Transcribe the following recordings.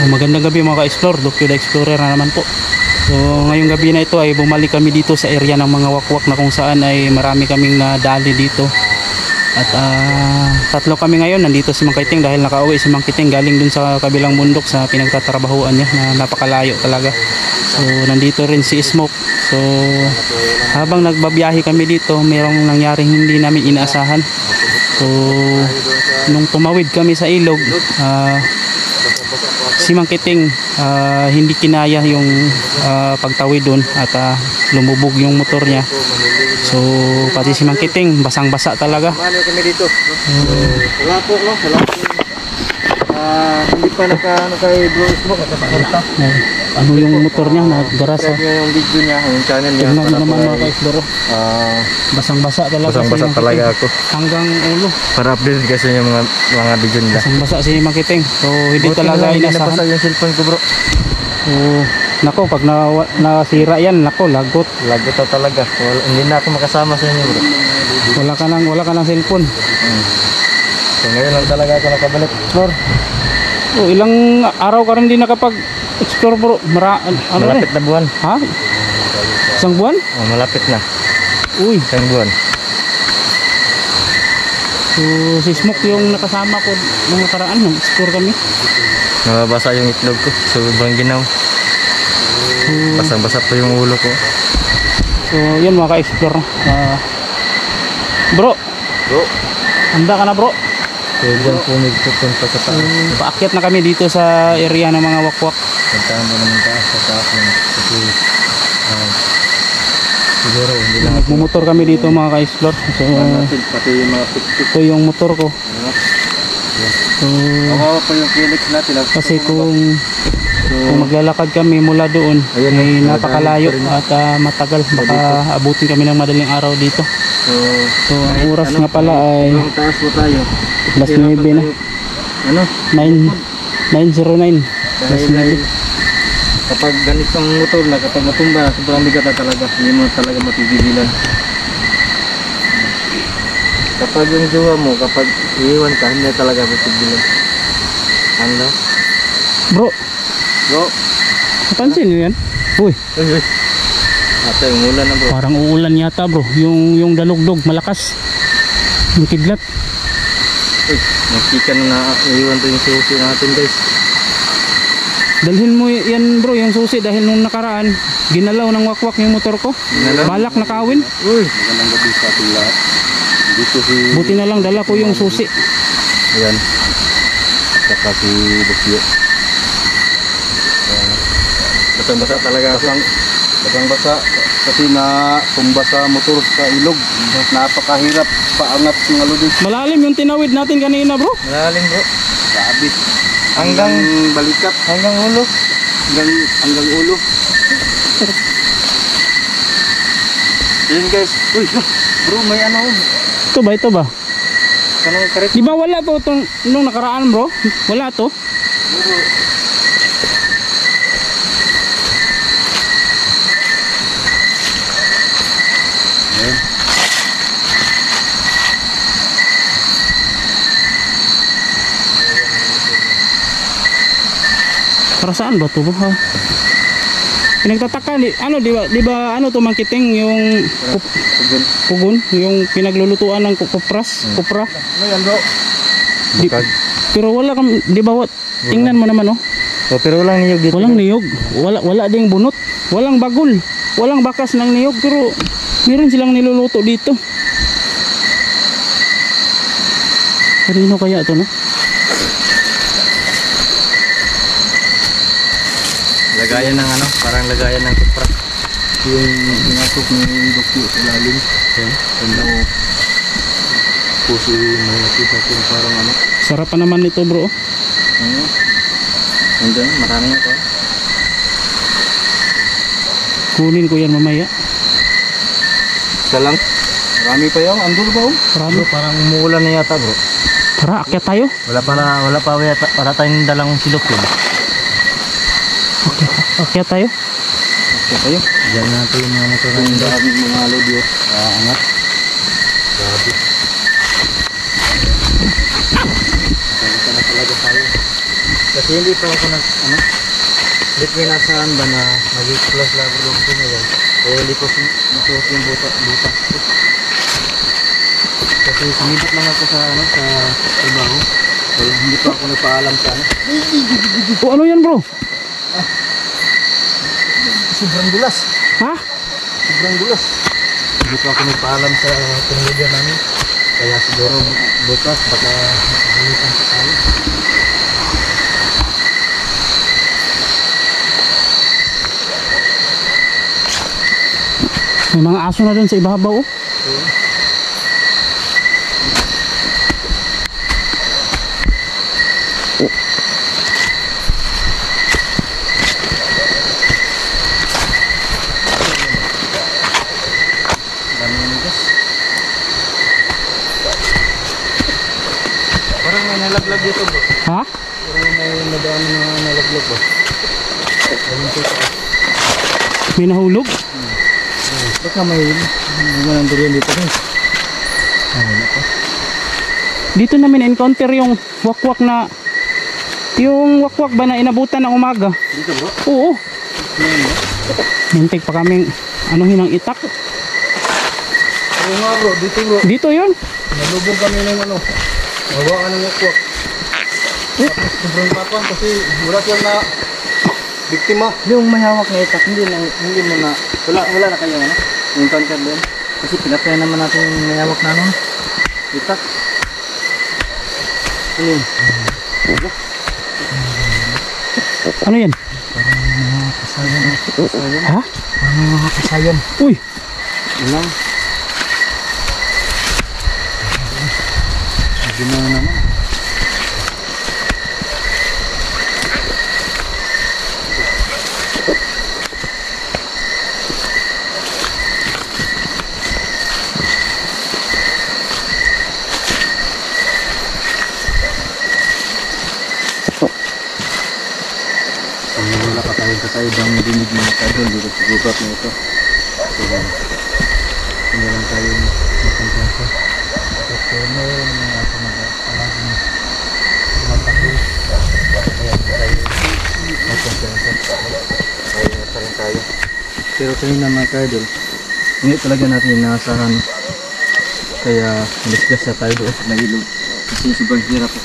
Magandang gabi mga ka-explore, Dokyo the Explorer na naman po. So ngayong gabi na ito ay bumalik kami dito sa area ng mga wakwak na kung saan ay marami kaming nadali dito. At tatlo kami ngayon, nandito si Mang Kiting dahil nakauwi si Mang Kiting galing dun sa kabilang bundok sa pinagtatrabahuan niya na napakalayo talaga. So nandito rin si Smoke. So habang nagbabiyahe kami dito, mayroong nangyaring hindi namin inaasahan. So nung tumawid kami sa ilog, si Mang Kiting hindi kinaya yung pagtawid doon at lumubog yung motor niya. So pati si Mang Kiting basang-basa talaga. Ano kami dito? Wala po, no? Wala po. Hindi pa kay Bro Smoke nakasakarta. Ano yung motor niya naggarasa. Yung video niya, yung channel niya. Tignan mo naman mga ka-explore. Basang-basa talaga. Basang-basa talaga ako. Hanggang ulo. Para update kasi yung mga video nila. Basang-basa si Mang Kiting. So hindi talaga inasahan. Hindi inasahan. yung cellphone ko, bro. So nako, pag nasira yan, nako, lagot. Lagot na talaga. Hindi na ako makasama sa inyo, bro. Wala ka ng cellphone. So ngayon lang talaga ako nakabalik explore. Oh, ilang araw ka rin din nakapag-explore, bro. Malapit na buwan. Ha? Isang buwan? Oh, malapit na. Uy. Isang buwan. So si Smoke yung nakasama ko nung nakaraan, nag-explore kami. Nababasa yung itlog ko. Sobrang ginaw. Basang-basa pa yung ulo ko. So yun mga ka-explore. Bro. Handa ka na, bro? So dyan po nagpupunta sa taas. Paakyat na kami dito sa area ng mga wakwak. Puntahan mo naman taas sa taas yun. Kasi siguro hindi lang Nagmumotor kami dito mga ka-explore. So pati yung mga pik-pik. ito yung motor ko. So pa yung Felix natin. kasi kung maglalakad kami mula doon ay napakalayo at matagal, baka abutin kami ng madaling araw dito. So ang oras nga pala ay taas po tayo. plus 9 na. Ano? 9:09. Dahil kapag ganitong motor na, kapag matumba, sobrang bigat na talaga. Hindi mo talaga mapigilan. Kapag yung jowa mo, kapag iiwan ka, hindi talaga mapigilan. Ano? Bro, Bro? napansin niyo yan? Uy, Ate, yung ulan na, bro. parang uulan yata, bro. Yung dalugdog malakas. Yung kidlat. Magkika na iiwan to yung susi natin, guys. Dalhin mo yan, bro, yung susi dahil nung nakaraan ginalaw ng wakwak yung motor ko. Balak nakawin. Uy! Magandang gabi sa ating lahat. Dito si... Buti na lang dala ko yung susi. Ayan. Saka si Dokyo. Basang-basa talaga. Basang-basa kasi tumba sa motor sa ilog. Napakahirap paangat ng aludin. Malalim yung tinawid natin kanina, bro. Malalim, bro. Grabe. Hanggang balikat. Hanggang ulo. Hanggang ulo. Yan, guys. Uy, bro, may ano. Ito ba? Kanang karet. Di ba wala to nung nakaraan, bro? Wala to. Para saan ba to, bro? Pinagtataka, di ba ano to Mang Kiting, yung pugon, yung pinaglulutuan ng kupra. Ano yan, bro? Pero wala kang, di ba, tingnan mo naman, oh. Oh, pero walang niyog dito. Walang niyog, wala ding bunot, walang bagol, walang bakas ng niyog, pero meron silang niluluto dito. Kanino kaya to, no? Lagayan ng ano, parang lagayan ng kupra. Yung pinasok ni Dokyo sa lalim. Ano, puso may nakita ko parang ano. Sarap pa naman nito, bro. Andyan, marami ito. Kunin ko yan mamaya. Isa lang. Marami pa yan. Andun ba? Marami. Bro, parang umuulan na yata, bro. Tara, akyat tayo. Wala pa yata. Para tayong dalang silok yun. Okay, akyat tayo. Okay tayo. Diyan natin yung mga motor. Ang daming mga load yun. Angat. Grabe. Ganito na talaga tayo. Kasi hindi pa ako hindi ko inasahan ba na mag-i-close labor loob ko ngayon. Kaya hindi ko nasuot yung buta. Kasi sumibat lang ako sa trabaho. Kaya hindi pa ako nagpaalam sa O ano yan bro? Sobrang dulas. Ha? Sobrang dulas. Hindi pa ako nagpaalam sa tinulidyan namin. Kaya siguro bukas baka makahalitan sa tayo. May mga aso na dun sa ibabaw oh. Dami ng gas. Parang may nalaglag dito bro. Ha? Parang may nadaan na nalaglag bro. Ayun po sa May nahulog? baka may durian dito guys. Wala pa. Dito namin encounter yung wakwak na ba na inabutan ng umaga? Dito bro? Oo. Yan bro. Mintik pa kaming anuhin ng itak. Oo nga bro, dito bro. Dito yun. Nalubog kami ng hawakan ng wakwak. Tapos sobrang tapang kasi wala siyang na biktima. Yung may hawak na itak, hindi mo na, wala na kayo yung encounter din. Kasi pinatay naman natin yung may hawak na itak. Ayun. Ano yan? Parang mga kasayan. Ha? Parang mga kasayan. Uy. Ilang. Ginawa naman. Wala pa tayo kakaibang dinig ng kadol dito sa gubat na ito. So, hindi lang tayo makampiyansa. Kasi meron mga palaging matakot. Kaya tayo makampiyansa. Kaya pa rin tayo. Pero kanina mga kadol, hindi talaga natin inaasahan. Kaya nalisgas na tayo doon sa ilog. Kasi sobrang hirap at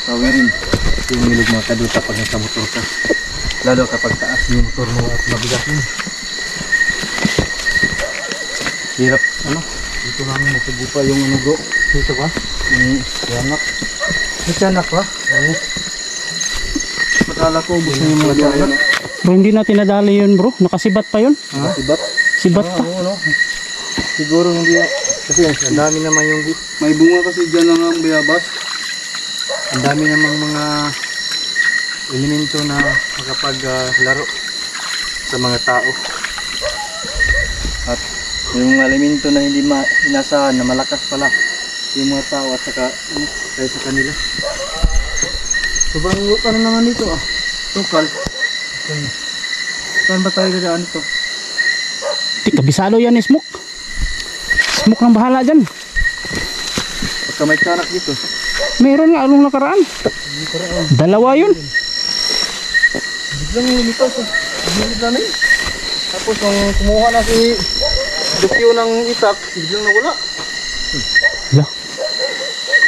tawirin yung ilog mga kadol kapag nasa motor ka. Lalo kapag taas yung motor mo at mabigat yun. Hirap, dito namin nagsagupa yung bro. Dito ba? Tiyanak. May tiyanak ba? Oo. Matala ko, gusto niyo mga tiyanak. Bro, hindi natin nadali yun bro. Nakasibat pa yun. Sibat? Sibat pa. Oo, siguro hindi. Kasi ang dami naman yung may bunga kasi dyan lang ang bayabas. Ang dami namang mga elemento na makapaglaro sa mga tao. At yung elemento na hindi inasahan na malakas pala yung mga tao at saka kaya sa kanila. Sobrang naman dito tukal. Saan ba tayo dadaan ito? Di kabisado yan Smoke. Smoke lang bahala dyan. Pagka may tiyanak dito. Meron nga anong nakaraan. Dalawa yun. Biglang lumitaw sa gilid namin. Tapos nung kumuha na si Dukyo ng itak, biglang nawala. Hala.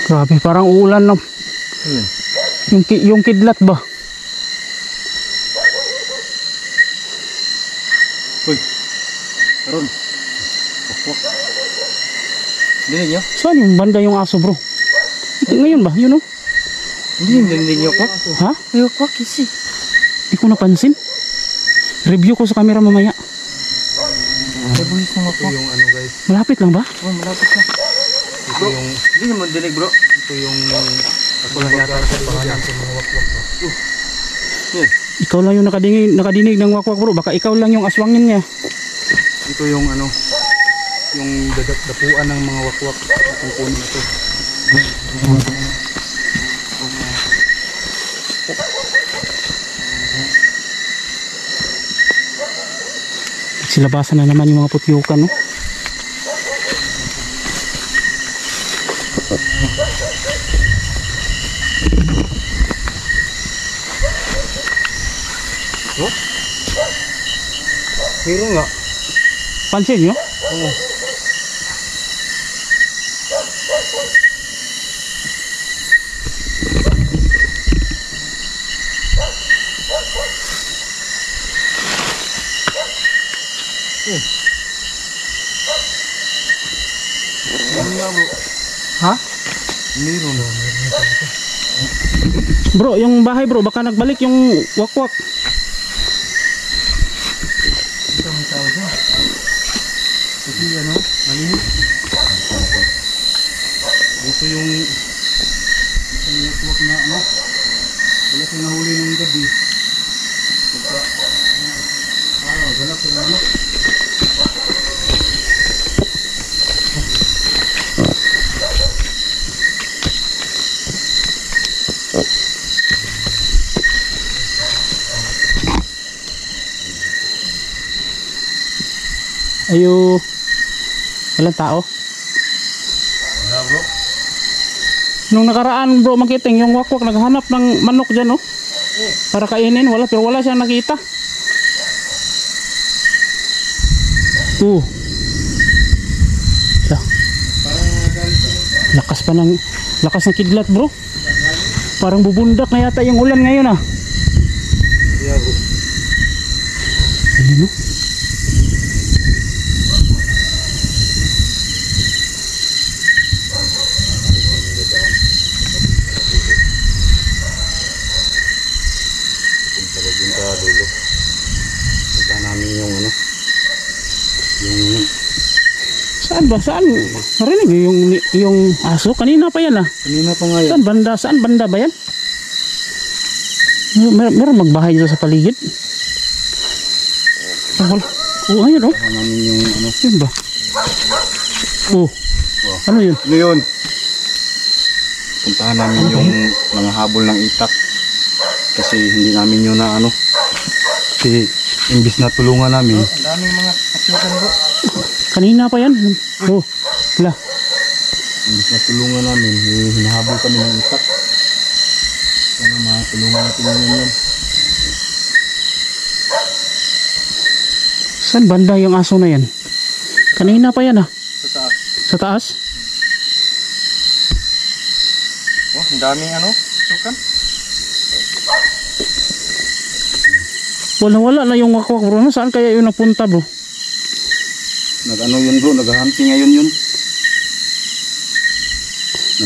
Grabe, parang ulan na. Ayan. Yung kidlat ba? Uy. Karon. Wakwak. Dinig nyo? Saan yung banda yung aso bro? Ngayon ba? Yun oh. Dinig nyo wakwak? Ha? May wakwak kasi. Di ko napansin. Review ko sa camera mamaya. May buhis ng wakwak. Ito yung guys. Malapit lang ba? Oh, malapit na. Ito yung... Hindi naman dinig bro. Ito yung... Ako lang yata sa pangalan sa mga wakwak bro. Yan. Ikaw lang yung nakadinig ng wakwak bro. Baka ikaw lang yung aswangin niya. Ito yung yung dapuan ng mga wakwak ang puno ito. Silabasan na naman yung mga putyukan no? Oh? Meron nga. Pansin nyo? Oo. Meron nga bro. Ha? Meron na. Bro, yung bahay bro, baka nagbalik yung wakwak. Ito may tao dyan. Kasi ano, malinis. Dito yung wakwak na ano. Wala siya nahuli ng gabi. Pagka ganap sa ano. Ayo, walang tao. Wala bro. Nung nakaraan bro, makiting yung wakwak naghanap ng manok dyan oh. Para kainin, pero wala siyang nakita. Lakas ng kidlat bro. Parang bubundak na yata yung ulan ngayon ah. Yeah bro. Ayun oh. Dulo. Punta namin yung ano. Saan ba? Saan? Narinig yung aso? Kanina pa yan ah. Kanina pa nga yan. Saan banda ba yan? Meron magbahay dito sa paligid. Oh, ayun oh. Punta namin yung ano. Yun ba? Oh. Ano yun? Ano yun? Puntahan namin yung nangahabol ng itak. Kasi hindi namin yun na ano. Kasi imbis na tulungan namin. Ang daming mga kapitan bro. Kanina pa yan. Oh. Wala. Imbis na tulungan namin, hinahabol kami ng itak. Sana matulungan natin yun. Saan banda yung aso na yan? Kanina pa yan ah. Sa taas. Sa taas? Oh, ang daming ano, sukan. Wala na yung wakwak bro. Saan kaya yun napunta bro? Nag-ano yun bro, nag-hunting ngayon yun.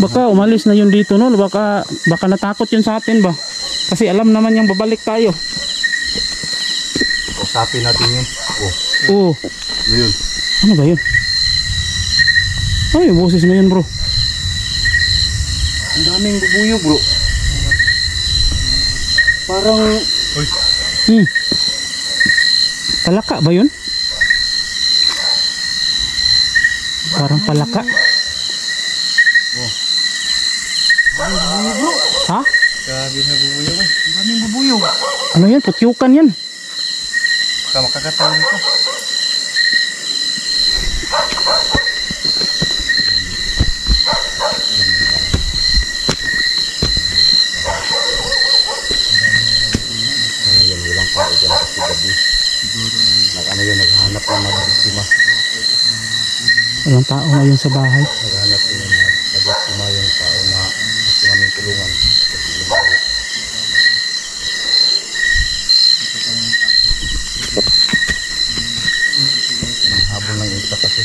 Baka umalis na yun dito no. Baka natakot yun sa atin ba? Kasi alam naman yung babalik tayo. Usapin natin yun. Oo. Ano yun? Ano ba yun? Ay, boses na yun bro. Ang daming bubuyo bro. Parang... Palaka ba yun? Parang palaka. Daming bubuyo bro. Ha? Grabe na bubuyo eh. Ang daming bubuyo. Ano yan? Putyukan yan. Baka makakatawa nito. Ilang pa dyan kasi gabi. Nag-ano yun, naghanap ng mag-biktima. Walang tao ngayon sa bahay. Naghanap yun ng mag-biktima yung tao na gusto namin tulungan. Ang habol ng itak kasi.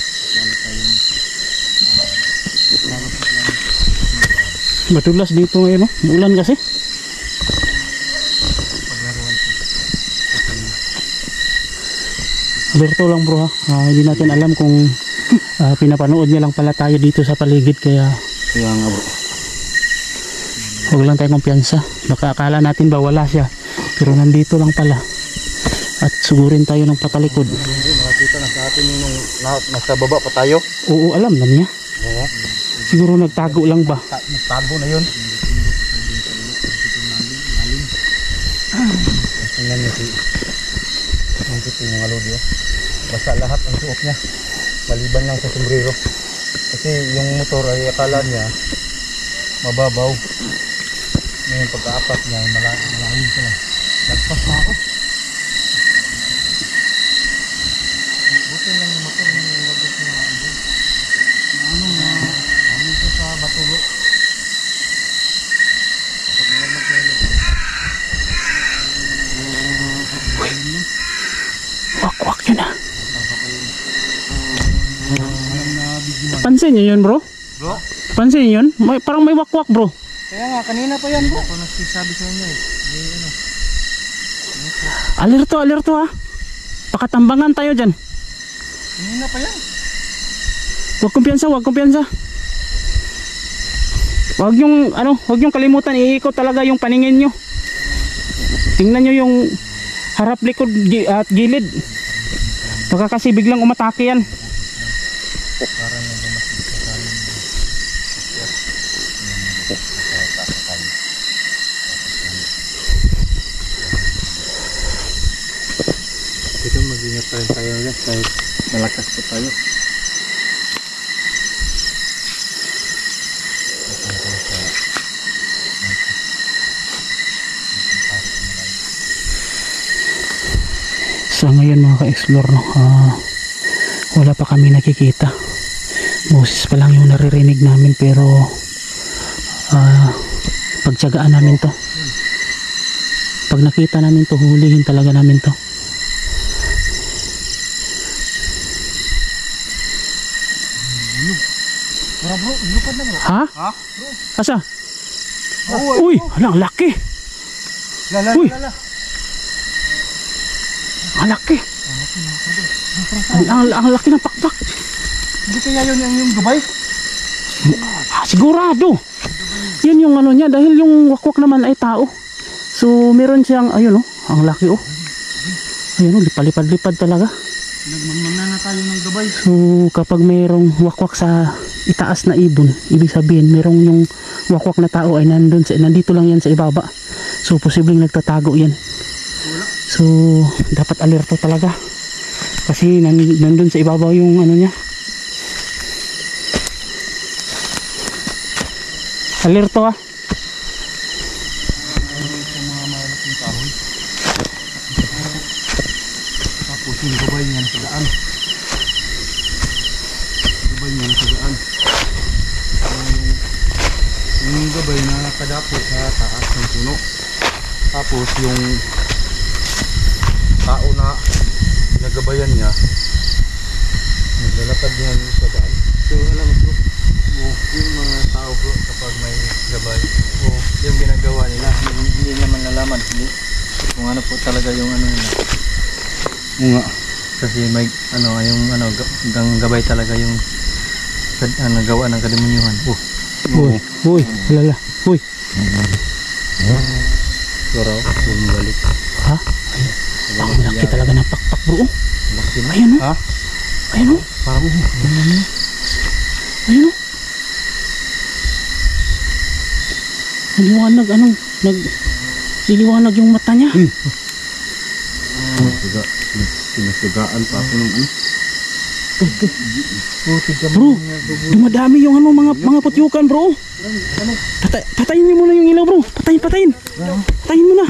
Matulas dito ngayon no? Ulan kasi. Berto lang bro ha. Hindi natin alam kung pinapanood niya lang pala tayo dito sa paligid. Kaya nga bro. huwag lang tayong kumpiyansa. Baka akala natin ba wala siya. Pero nandito lang pala. At sugurin tayo ng patalikod. Nakakita na sa atin yung nasa baba pa tayo. Oo, alam na niya. Oo. Siguro nagtago lang ba? Nagtago na yun. Tingnan niyo si yung mga lodi. Basta lahat ang suot niya. Maliban lang sa sombrero. Kasi yung motor ay akala niya mababaw. Ngayon pagkaapat niya malalim sila. Nagpas na ako. Pansin niyo yun, bro? Bro? Pansin niyo yun? Parang may wakwak, bro. Kaya nga, kanina pa yan bro. Ako nagsasabi sa inyo eh. May ano. Alerto ha. Pakatambangan tayo dyan. Kanina pa yan. Huwag kumpiyansa. Huwag yung kalimutan, iikot talaga yung paningin nyo. Tingnan nyo yung harap, likod at gilid. Baka kasi biglang umatake yan. Ito mag-ingat tayo guys, kahit malakas pa tayo. So ngayon mga ka-explore, no, wala pa kami nakikita. Boses pa lang yung naririnig namin, pero pagtyagaan namin to. Pag nakita namin to, hulihin talaga namin to. Bro, lupad na bro. Ha? Ha? Asa? Uy, ang laki. Uy. Ang laki. Ang laki ng pakpak. Hindi kaya yun yung gabay? Sigurado. Yan yung ano niya, dahil yung wakwak naman ay tao. So meron siyang, ayun oh, ang laki oh. Ayun oh, lipad-lipad talaga. Nagmamana na tayo ng gabay. So kapag mayroong wakwak sa itaas na ibon, ibig sabihin mayroong yung wakwak na tao ay nandito lang yan sa ibaba. So posibleng nagtatago yan. So dapat alerto talaga. Kasi nandun sa ibabaw yung ano niya. Alerto ah. Tapos yung gabay niyan sa daan. Gabay niyan sa daan. Yung gabay na nakadapo sa taas ng puno. Tapos yung tao na nagabayan niya, naglalakad niya sa daan. So alam mo bro, yung mga tao bro kapag may gabay, yung ginagawa nila, hindi naman nalaman kung ano po talaga yung ano nila. Nga. Kasi may yung gabay talaga yung gawa ng kalimunyuhan. Uy, lala. Uy. Suraw, bumalik. Ha? Ang laki talaga ng pakpak bro. Laki na. Ayun oh. Ha? Ayun oh. Parang Ayun oh. Niliwanag niliwanag yung mata niya. Sinusugaan pa ako ng ano. Bro, dumadami yung mga putyukan bro. Patayin mo muna yung ilaw bro. Patayin mo na.